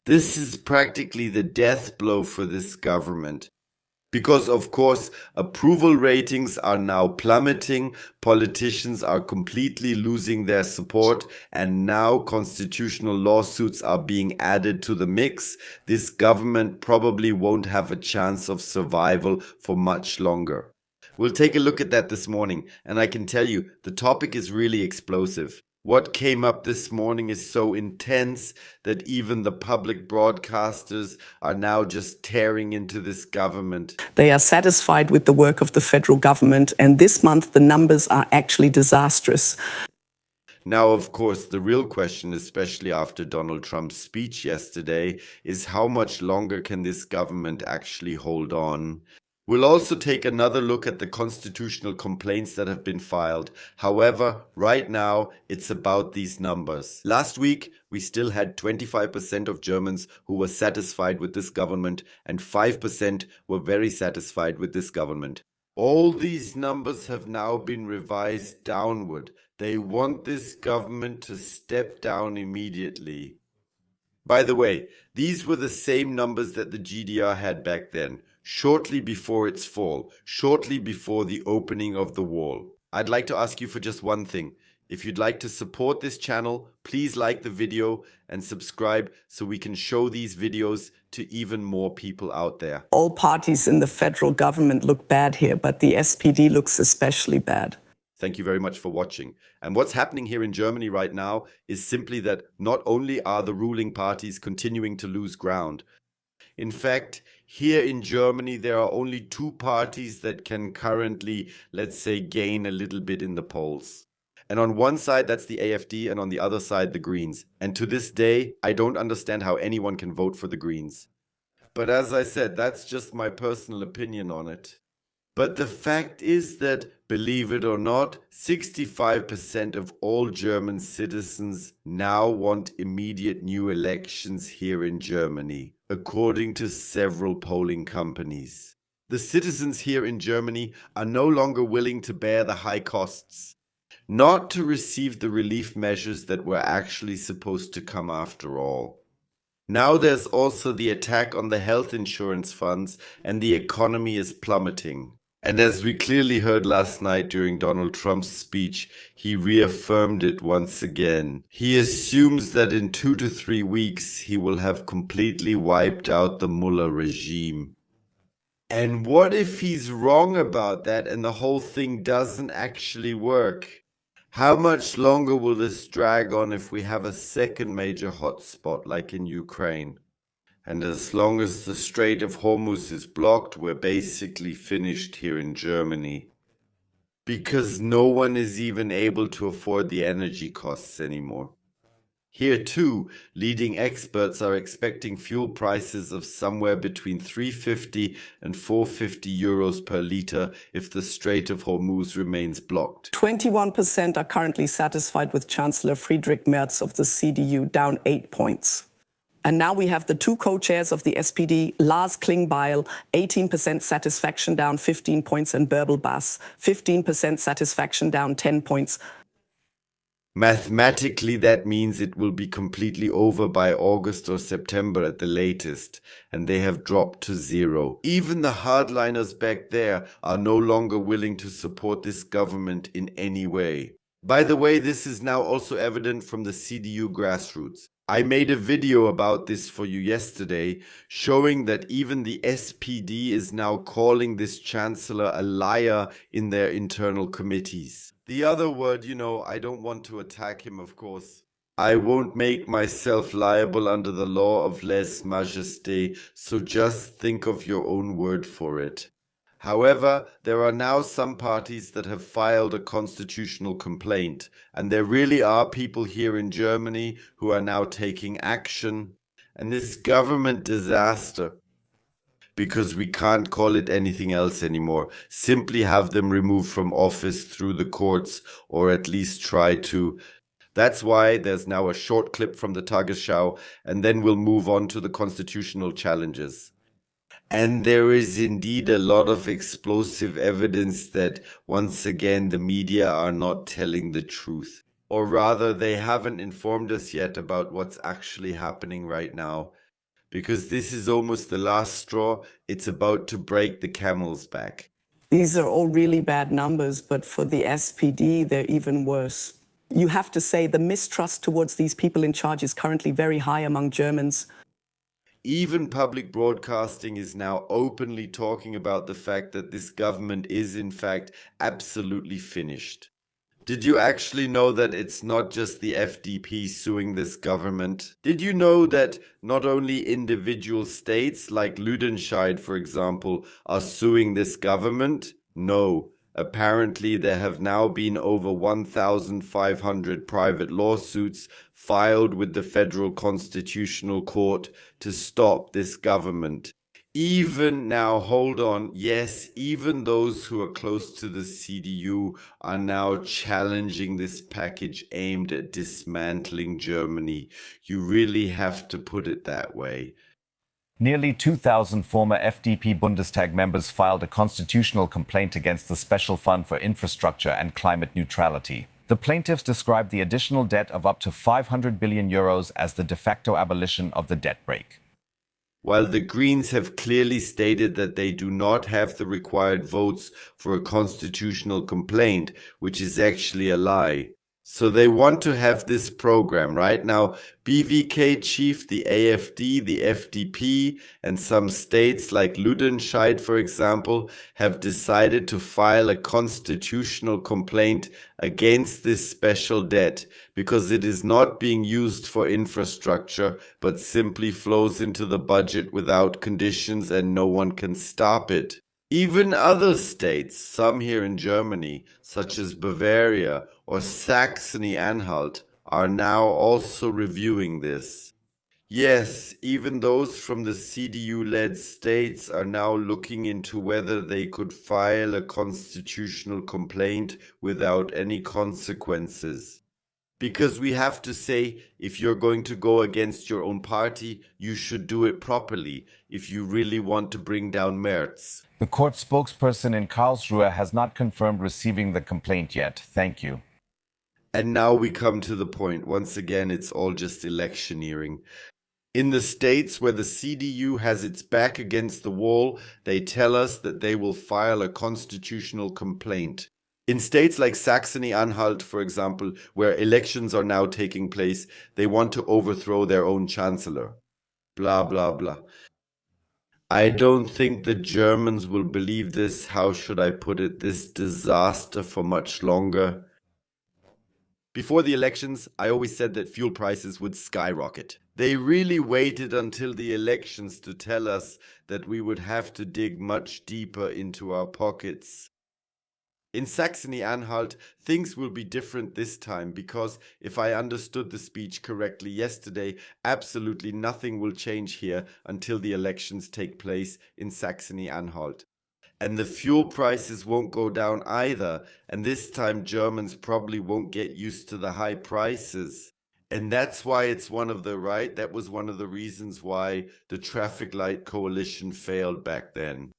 This is practically the death blow for this government. Because, of course, approval ratings are now plummeting, politicians are completely losing their support, and now constitutional lawsuits are being added to the mix. This government probably won't have a chance of survival for much longer. We'll take a look at that this morning, and I can tell you the topic is really explosive. What came up this morning is so intense that even the public broadcasters are now just tearing into this government. They are satisfied with the work of the federal government, and this month the numbers are actually disastrous. Now, of course, the real question, especially after Donald Trump's speech yesterday, is how much longer can this government actually hold on? We'll also take another look at the constitutional complaints that have been filed. However, right now, it's about these numbers. Last week, we still had 25% of Germans who were satisfied with this government, and 5% were very satisfied with this government. All these numbers have now been revised downward. They want this government to step down immediately. By the way, these were the same numbers that the GDR had back then, shortly before its fall, shortly before the opening of the wall. I'd like to ask you for just one thing. If you'd like to support this channel, please like the video and subscribe so we can show these videos to even more people out there. All parties in the federal government look bad here, but the SPD looks especially bad. Thank you very much for watching. And what's happening here in Germany right now is simply that not only are the ruling parties continuing to lose ground. In fact, here in Germany, there are only two parties that can currently, let's say, gain a little bit in the polls. And on one side, that's the AfD, and on the other side, the Greens. And to this day, I don't understand how anyone can vote for the Greens. But as I said, that's just my personal opinion on it. But the fact is that, believe it or not, 65% of all German citizens now want immediate new elections here in Germany, according to several polling companies. The citizens here in Germany are no longer willing to bear the high costs, not to receive the relief measures that were actually supposed to come after all. Now there's also the attack on the health insurance funds, and the economy is plummeting. And as we clearly heard last night during Donald Trump's speech, he reaffirmed it once again. He assumes that in 2 to 3 weeks he will have completely wiped out the Mueller regime. And what if he's wrong about that and the whole thing doesn't actually work? How much longer will this drag on if we have a second major hotspot like in Ukraine? And as long as the Strait of Hormuz is blocked, we're basically finished here in Germany. Because no one is even able to afford the energy costs anymore. Here too, leading experts are expecting fuel prices of somewhere between 350 and 450 euros per litre if the Strait of Hormuz remains blocked. 21% are currently satisfied with Chancellor Friedrich Merz of the CDU, down 8 points. And now we have the two co-chairs of the SPD, Lars Klingbeil, 18% satisfaction, down 15 points, and Bärbel Bass, 15% satisfaction, down 10 points. Mathematically, that means it will be completely over by August or September at the latest, and they have dropped to 0. Even the hardliners back there are no longer willing to support this government in any way. By the way, this is now also evident from the CDU grassroots. I made a video about this for you yesterday, showing that even the SPD is now calling this chancellor a liar in their internal committees. The other word, I don't want to attack him, of course. I won't make myself liable under the law of lèse majesté, so just think of your own word for it. However, there are now some parties that have filed a constitutional complaint, and there really are people here in Germany who are now taking action. And this government disaster, because we can't call it anything else anymore, simply have them removed from office through the courts, or at least try to. That's why there's now a short clip from the Tagesschau, and then we'll move on to the constitutional challenges. And there is indeed a lot of explosive evidence that, once again, the media are not telling the truth. Or rather, they haven't informed us yet about what's actually happening right now. because this is almost the last straw. It's about to break the camel's back. These are all really bad numbers, but for the SPD, they're even worse. You have to say the mistrust towards these people in charge is currently very high among Germans. Even public broadcasting is now openly talking about the fact that this government is, in fact, absolutely finished. Did you actually know that it's not just the FDP suing this government? Did you know that not only individual states like Lüdenscheid, for example, are suing this government? No. Apparently, there have now been over 1,500 private lawsuits filed with the Federal Constitutional Court to stop this government. Even now, hold on, yes, even those who are close to the CDU are now challenging this package aimed at dismantling Germany. You really have to put it that way. Nearly 2,000 former FDP Bundestag members filed a constitutional complaint against the Special Fund for Infrastructure and Climate Neutrality. The plaintiffs described the additional debt of up to 500 billion euros as the de facto abolition of the debt brake. While the Greens have clearly stated that they do not have the required votes for a constitutional complaint, which is actually a lie. So they want to have this program. Right now, BVK chief, the AfD, the FDP, and some states like Lüdenscheid, for example, have decided to file a constitutional complaint against this special debt because it is not being used for infrastructure, but simply flows into the budget without conditions and no one can stop it. Even other states, some here in Germany, such as Bavaria or Saxony-Anhalt, are now also reviewing this. Yes, even those from the CDU-led states are now looking into whether they could file a constitutional complaint without any consequences. Because we have to say, if you're going to go against your own party, you should do it properly if you really want to bring down Merz. The court spokesperson in Karlsruhe has not confirmed receiving the complaint yet. Thank you. And now we come to the point. Once again, it's all just electioneering. In the states where the CDU has its back against the wall, they tell us that they will file a constitutional complaint. In states like Saxony-Anhalt, for example, where elections are now taking place, they want to overthrow their own chancellor. Blah, blah, blah. I don't think the Germans will believe this, how should I put it, this disaster for much longer. Before the elections, I always said that fuel prices would skyrocket. They really waited until the elections to tell us that we would have to dig much deeper into our pockets. In Saxony-Anhalt, things will be different this time because, if I understood the speech correctly yesterday, absolutely nothing will change here until the elections take place in Saxony-Anhalt. And the fuel prices won't go down either, and this time Germans probably won't get used to the high prices. And that's why it's that was one of the reasons why the traffic light coalition failed back then.